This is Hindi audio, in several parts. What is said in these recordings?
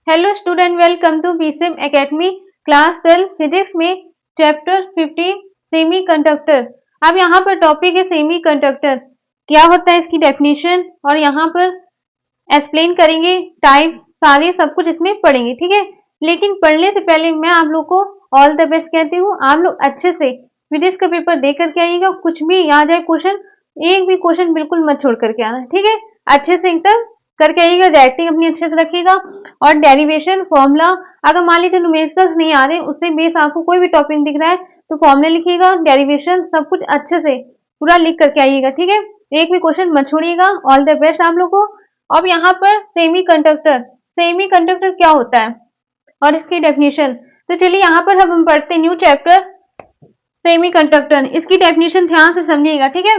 Hello student, welcome to BCM Academy class 12 physics में चैप्टर 15 सेमी कंडक्टर। अब यहाँ पर टॉपिक है सेमी कंडक्टर, क्या होता है इसकी डेफिनेशन और यहाँ पर एक्सप्लेन करेंगे, टाइप सारे सब कुछ इसमें पढ़ेंगे, ठीक है। लेकिन पढ़ने से पहले मैं आप लोग को ऑल द बेस्ट कहती हूँ। आप लोग अच्छे से फिजिक्स का पेपर दे करके आइएगा, कुछ भी आ जाए क्वेश्चन, एक भी क्वेश्चन बिल्कुल मत छोड़ करके आना, ठीक है। अच्छे से एकदम करके आइएगा, राइटिंग अपनी अच्छे से रखिएगा और डेरिवेशन फॉर्मूला, अगर मान लीजिए न्यूमेरिकल्स नहीं आ रहे, उससे बेस आपको कोई भी टॉपिक दिख रहा है तो फॉर्मूला लिखिएगा, डेरिवेशन सब कुछ अच्छे से पूरा लिख करके आइएगा, ठीक है। एक भी क्वेश्चन मत छोड़िएगा। ऑल द बेस्ट आप लोग को। अब यहाँ पर सेमी कंडक्टर क्या होता है और इसकी डेफिनेशन, तो चलिए यहाँ पर हम पढ़ते न्यू चैप्टर सेमी कंडक्टर। इसकी डेफिनेशन ध्यान से समझिएगा, ठीक है।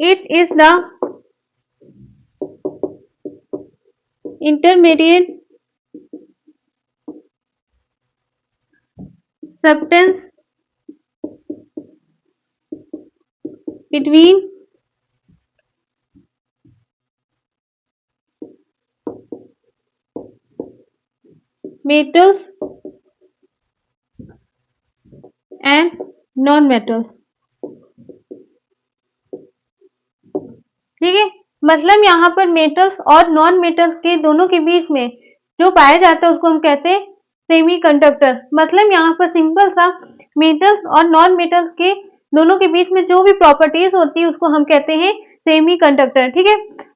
It is the intermediate substance between metals and non-metals, ठीक है। मतलब यहाँ पर मेटल्स और नॉन मेटल्स के दोनों के बीच में जो पाया जाता है उसको हम कहते हैं सेमी कंडक्टर। मतलब यहाँ पर सिंपल सा मेटल्स और नॉन मेटल्स के दोनों के बीच में जो भी प्रॉपर्टीज होती है उसको हम कहते हैं सेमी कंडक्टर, ठीक है।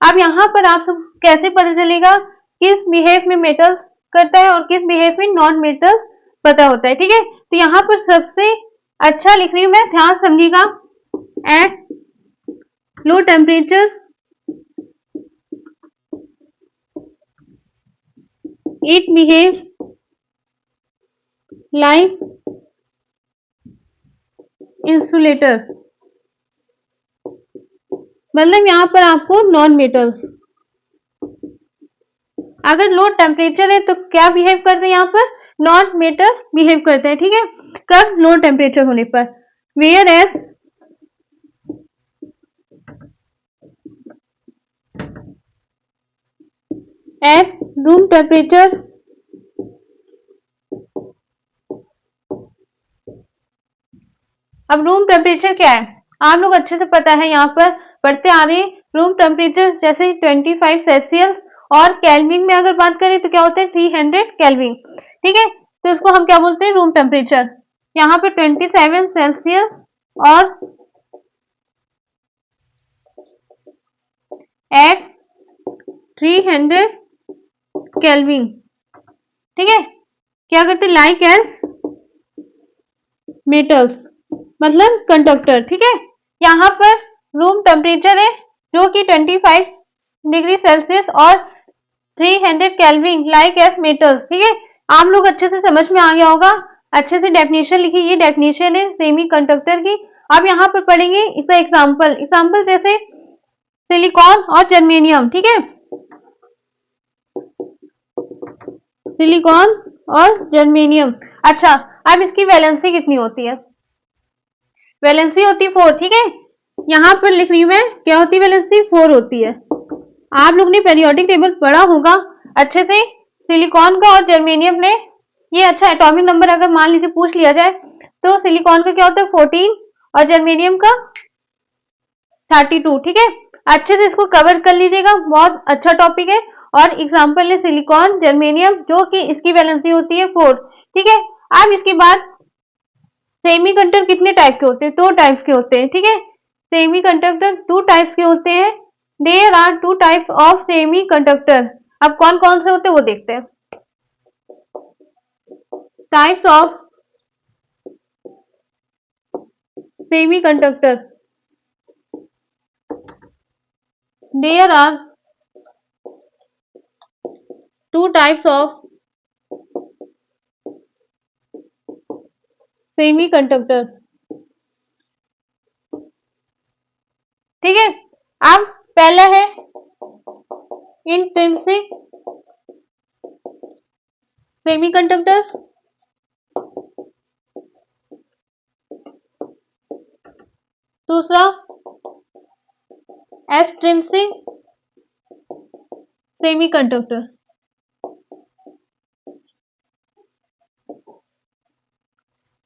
अब यहाँ पर आप सब कैसे पता चलेगा किस बिहेव में मेटल्स करता है और किस बिहेव में नॉन मेटल्स पता होता है, ठीक है। तो यहाँ पर सबसे अच्छा लिख रही हूँ मैं, ध्यान समझिएगा। At low temperature it behaves like insulator। मतलब यहाँ पर आपको नॉन मेटल्स अगर लो टेम्परेचर है तो क्या बिहेव करते हैं, यहाँ पर नॉन मेटल्स बिहेव करते हैं, ठीक है। कब? लो टेम्परेचर होने पर। Whereas at room temperature अब रूम टेम्परेचर क्या है आप लोग अच्छे से पता है, यहाँ पर पढ़ते आ रहे हैं। रूम टेम्परेचर जैसे 25 सेल्सियस और केल्विन में अगर बात करें तो क्या होता है 300 केल्विन, ठीक है। तो इसको हम क्या बोलते हैं रूम टेम्परेचर। यहाँ पे 27 सेल्सियस और एट 300 केल्विन, ठीक है। क्या करते लाइक एज मेटल्स, मतलब कंडक्टर, ठीक है। यहाँ पर रूम टेम्परेचर है जो कि 25 डिग्री सेल्सियस और 300 केल्विन लाइक एज मेटल्स, ठीक है। आप लोग अच्छे से समझ में आ गया होगा। अच्छे से डेफिनेशन लिखिए, ये डेफिनेशन है सेमी कंडक्टर की। अब यहाँ पर पढ़ेंगे इसका एग्जाम्पल जैसे सिलिकॉन और जर्मेनियम, ठीक है। सिलिकॉन और जर्मेनियम। अच्छा, अब इसकी वैलेंसी कितनी होती है? वैलेंसी होती है 4, ठीक है। यहाँ पर लिख रही हूं मैं, क्या होती है वैलेंसी? 4 होती है। आप लोग ने पेरियोडिक टेबल पढ़ा होगा अच्छे से। सिलिकॉन का और जर्मेनियम ने ये अच्छा एटॉमिक नंबर अगर मान लीजिए पूछ लिया जाए तो सिलिकॉन का क्या होता है 14 और जर्मेनियम का 32, ठीक है। अच्छे से इसको कवर कर लीजिएगा, बहुत अच्छा टॉपिक है। और एग्जाम्पल है सिलिकॉन जर्मेनियम जो कि इसकी वैलेंसी होती है 4, ठीक है। अब इसके बाद सेमीकंडक्टर कितने टाइप के होते हैं? 2 टाइप्स के होते हैं, ठीक है। सेमीकंडक्टर 2 टाइप्स के होते हैं। There are 2 types of semiconductor. अब कौन कौन से होते हैं वो देखते हैं। Types of semiconductor, there are 2 types of semiconductor, ठीक है। अब पहला है इंट्रिंसिक सेमीकंडक्टर, दूसरा एक्सट्रिंसिक सेमीकंडक्टर।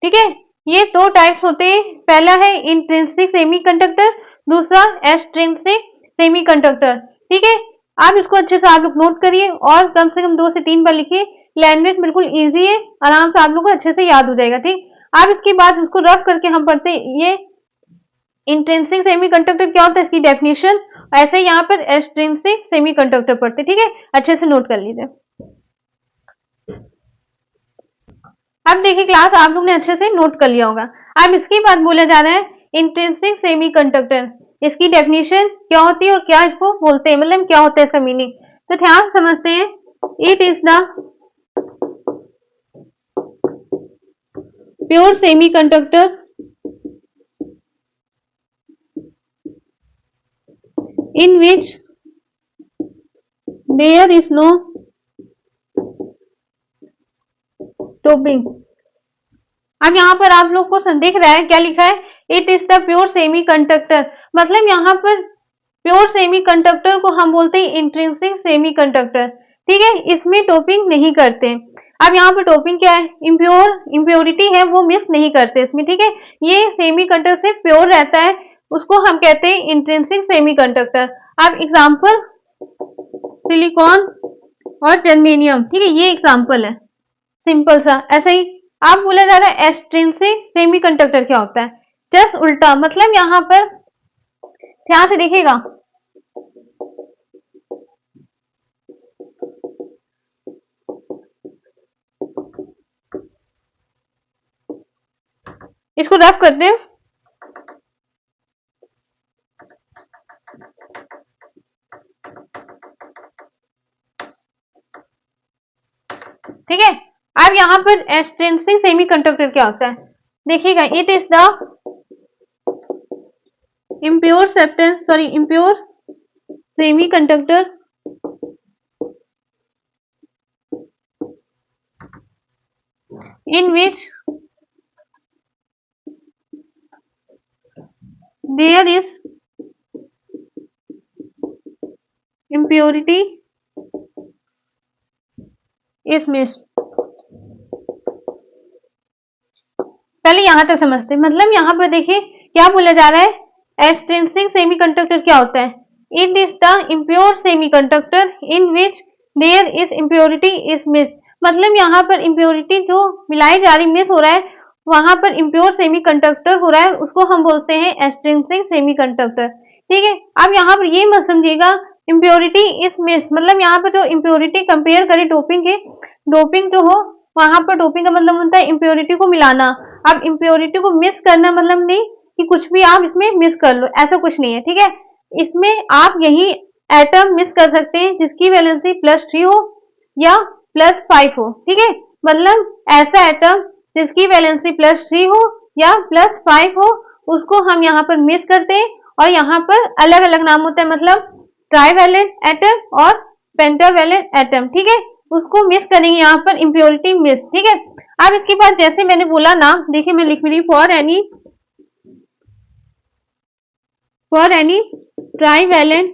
ठीक है, ये दो टाइप्स होते हैं। पहला है इंट्रिंसिक सेमीकंडक्टर, दूसरा एक्सट्रिंसिक सेमीकंडक्टर। ठीक है, आप इसको अच्छे से आप लोग नोट करिए और कम से कम 2 से 3 बार लिखिए। लैंग्वेज बिल्कुल इजी है, आराम से आप लोग को अच्छे से याद हो जाएगा। ठीक, अब इसके बाद इसको रफ करके हम पढ़ते हैं। ये इंट्रिंसिक सेमीकंडक्टर क्या होता है, इसकी डेफिनेशन। ऐसे यहाँ पर एक्सट्रिंसिक सेमीकंडक्टर पढ़ते। ठीक है, अच्छे से नोट कर लीजिए। अब देखिए क्लास आप लोग ने अच्छे से नोट कर लिया होगा। अब इसके बाद बोला जा रहा है इंट्रिंसिक सेमीकंडक्टर, इसकी डेफिनेशन क्या होती है और क्या इसको बोलते हैं, मतलब क्या होता है इसका मीनिंग। तो ध्यान से समझते हैं। It is the pure semiconductor in which there is no doping। अब यहाँ पर आप लोग को दिख रहा है क्या लिखा है, it is the pure semiconductor, मतलब यहाँ पर प्योर सेमीकंडक्टर को हम बोलते हैं इंट्रिंसिक सेमीकंडक्टर। ठीक है, इसमें डोपिंग नहीं करते। अब यहाँ पर डोपिंग क्या है, इम्प्योरिटी है वो मिक्स नहीं करते इसमें। ठीक है, ये सेमीकंडक्टर से प्योर रहता है, उसको हम कहते हैं इंट्रिंसिक सेमीकंडक्टर। अब एग्जांपल सिलिकॉन और जर्मेनियम। ठीक है, ये एग्जांपल है सिंपल सा। ऐसा ही आप बोला जा रहा है एक्सट्रिंसिक सेमीकंडक्टर क्या होता है, जस्ट उल्टा। मतलब यहाँ पर ध्यान से देखिएगा, इसको रफ करते हैं। ठीक है, अब यहाँ पर एक्सट्रिंसिक सेमीकंडक्टर क्या होता है, देखिएगा। It is the impure substance, impure semiconductor in which there is impurity is missed। पहले यहां तक समझते हैं। मतलब यहां पर देखिए क्या बोला जा रहा है, एक्सट्रिंसिक सेमीकंडक्टर क्या होता है, it is the impure semiconductor in which there is impurity is mixed. मतलब यहाँ पर इम्प्योरिटी जो मिलाई जा रही मिस हो रहा है, वहां पर इम्प्योर सेमीकंडक्टर हो रहा है, उसको हम बोलते हैं एक्सट्रिंसिक सेमीकंडक्टर। ठीक है, अब यहाँ पर ये मत समझिएगा इम्प्योरिटी इज मिस, मतलब यहाँ पर जो इम्प्योरिटी कंपेयर करें डोपिंग के, डोपिंग जो हो वहां पर डोपिंग का मतलब होता है इम्प्योरिटी को मिलाना। अब इम्प्योरिटी को मिस करना मतलब नहीं कि कुछ भी आप इसमें मिस कर लो, ऐसा कुछ नहीं है। ठीक है, इसमें आप यही एटम मिस कर सकते हैं जिसकी वैलेंसी +3 हो या +5 हो। ठीक है, मतलब ऐसा एटम जिसकी वैलेंसी +3 हो या +5 हो, उसको हम यहाँ पर मिस करते हैं। और यहाँ पर अलग अलग नाम होता है, मतलब ट्राईवैलेंट एटम और पेंटावैलेंट एटम। ठीक है, उसको मिस करेंगे यहाँ पर इम्प्योरिटी मिस। ठीक है, अब इसके बाद जैसे मैंने बोला ना, देखिए मैं लिख रही फॉर एनी ट्राईवैलेंट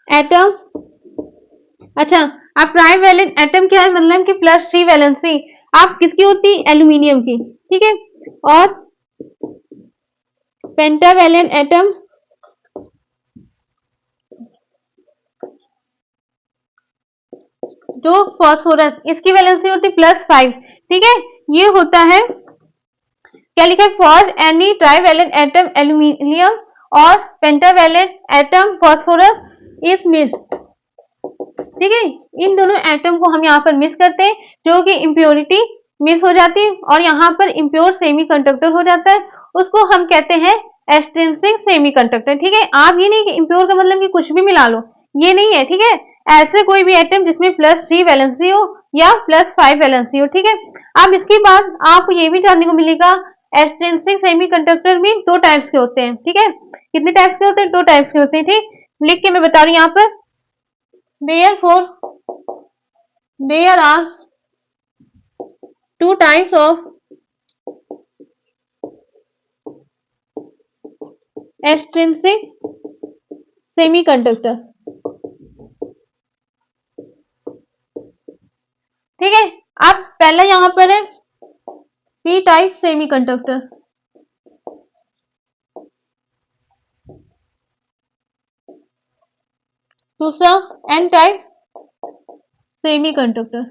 एटम। अच्छा, अब ट्राईवैलेंट एटम क्या है, मतलब कि +3 वैलेंसी आप किसकी होती है, एल्यूमिनियम की। ठीक है, और पेंटावैलेंट एटम जो फॉस्फोरस, इसकी वैलेंसी होती है +5। ठीक है, ये होता है क्या लिखा है, for any trivalent atom aluminium और pentavalent atom phosphorus is miss. ठीक है, इन दोनों एटम को हम यहाँ पर मिस करते हैं, जो कि इम्प्योरिटी मिस हो जाती है और यहाँ पर इम्प्योर सेमीकंडक्टर हो जाता है, उसको हम कहते हैं एक्सट्रिंसिक सेमीकंडक्टर। ठीक है, आप ये नहीं कि इम्प्योर का मतलब कि कुछ भी मिला लो, ये नहीं है। ठीक है, ऐसे कोई भी एटम जिसमें +3 वैलेंसी हो या +5 वैलेंसी हो। ठीक है, अब इसके बाद आपको ये भी जानने को मिलेगा एक्सट्रिंसिक सेमीकंडक्टर भी 2 टाइप्स के होते हैं। ठीक है, कितने टाइप्स के होते हैं, 2 टाइप्स के होते हैं। ठीक, लिख के मैं बता रही हूँ यहाँ पर, therefore there are 2 types of extrinsic semiconductor। ठीक है, अब पहला यहाँ पर है पी टाइप सेमीकंडक्टर, दूसरा एन टाइप सेमीकंडक्टर।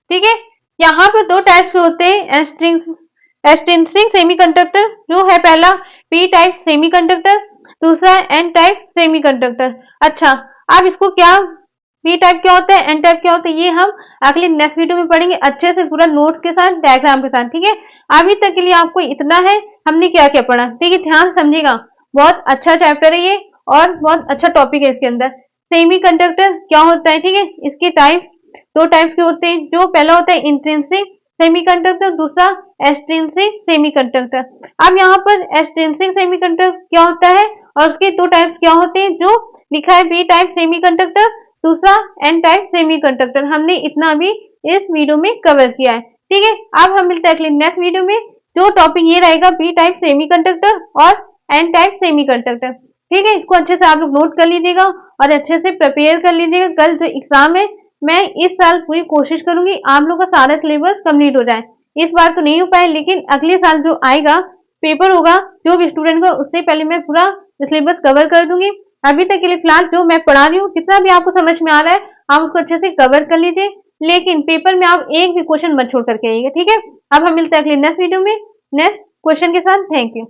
ठीक है, यहाँ पर दो टाइप्स के होते हैं एक्सट्रिंसिक सेमीकंडक्टर जो है पहला पी टाइप सेमीकंडक्टर, दूसरा एन टाइप सेमीकंडक्टर। अच्छा, अब इसको क्या पी टाइप क्या होता है, एन टाइप क्या होता है, ये हम अगले नेक्स्ट वीडियो में पढ़ेंगे अच्छे से पूरा नोट्स के साथ डायग्राम के साथ। ठीक है, अभी तक के लिए आपको इतना है हमने क्या क्या पढ़ा। ठीक है, ध्यान से समझिएगा, बहुत अच्छा चैप्टर है ये और बहुत अच्छा टॉपिक है इसके अंदर। सेमीकंडक्टर क्या होता है, ठीक है, इसके टाइप दो टाइप्स के होते हैं, जो पहला होता है इंट्रिंसिक सेमीकंडक्टर, दूसरा एक्सट्रिंसिक सेमीकंडक्टर। अब यहाँ पर एक्सट्रिंसिक सेमीकंडक्टर क्या होता है और उसके दो टाइप्स क्या होते हैं, जो लिखा है बी टाइप सेमीकंडक्टर, दूसरा एन टाइप सेमीकंडक्टर। हमने इतना अभी इस वीडियो में कवर किया है। ठीक है, अब हम मिलते हैं अगले नेक्स्ट वीडियो में, जो टॉपिक ये रहेगा बी टाइप सेमीकंडक्टर और एन टाइप सेमीकंडक्टर। ठीक है, इसको अच्छे से आप लोग नोट कर लीजिएगा और अच्छे से प्रिपेयर कर लीजिएगा। कल जो एग्जाम है मैं इस साल पूरी कोशिश करूंगी आप लोग का सारा सिलेबस कंप्लीट हो जाए। इस बार तो नहीं हो पाए, लेकिन अगले साल जो आएगा पेपर होगा जो भी स्टूडेंट का, उससे पहले मैं पूरा सिलेबस कवर कर दूंगी। अभी तक के लिए फिलहाल जो मैं पढ़ा रही हूँ जितना भी आपको समझ में आ रहा है आप उसको अच्छे से कवर कर लीजिए, लेकिन पेपर में आप एक भी क्वेश्चन मत छोड़ करके आइएगा। ठीक है, अब हम मिलते हैं अगले नेक्स्ट वीडियो में नेक्स्ट क्वेश्चन के साथ। Thank you.